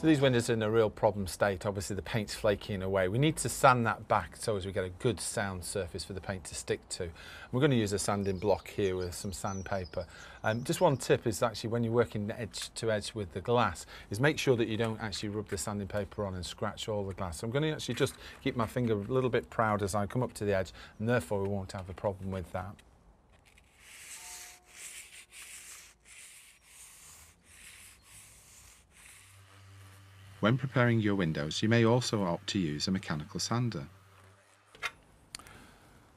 So these windows are in a real problem state. Obviously the paint's flaking away. We need to sand that back so as we get a good sound surface for the paint to stick to. We're going to use a sanding block here with some sandpaper. Just one tip is actually when you're working edge to edge with the glass is make sure that you don't actually rub the sanding paper on and scratch all the glass. So I'm going to actually just keep my finger a little bit proud as I come up to the edge, and therefore we won't have a problem with that. When preparing your windows, you may also opt to use a mechanical sander.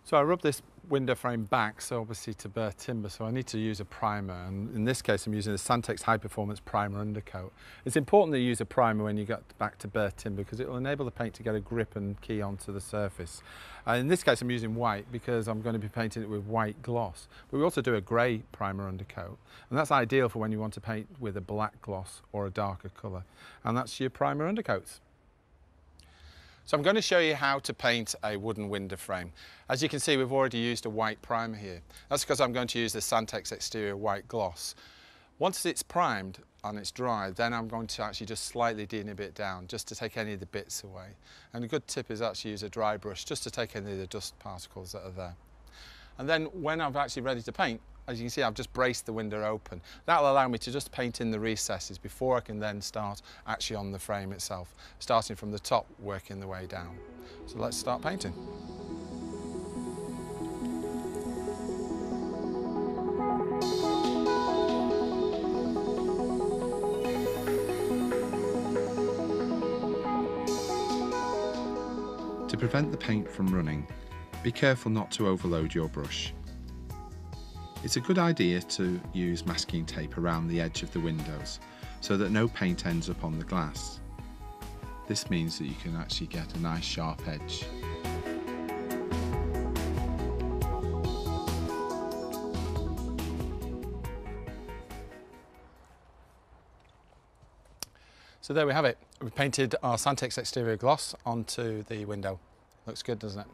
So I rub this window frame back, so obviously to bare timber, so I need to use a primer, and in this case I'm using the Santex High Performance Primer Undercoat. It's important that you use a primer when you get back to bare timber because it will enable the paint to get a grip and key onto the surface. In this case I'm using white because I'm going to be painting it with white gloss, but we also do a grey primer undercoat, and that's ideal for when you want to paint with a black gloss or a darker colour, and that's your primer undercoats. So I'm going to show you how to paint a wooden window frame. As you can see, we've already used a white primer here. That's because I'm going to use the Santex Exterior White Gloss. Once it's primed and it's dry, then I'm going to actually just slightly denib it down, just to take any of the bits away. And a good tip is actually use a dry brush, just to take any of the dust particles that are there. And then when I'm actually ready to paint, as you can see, I've just braced the window open. That'll allow me to just paint in the recesses before I can then start actually on the frame itself, starting from the top, working the way down. So let's start painting. To prevent the paint from running, be careful not to overload your brush. It's a good idea to use masking tape around the edge of the windows so that no paint ends up on the glass. This means that you can actually get a nice sharp edge. So there we have it. We've painted our Santex Exterior Gloss onto the window. Looks good, doesn't it?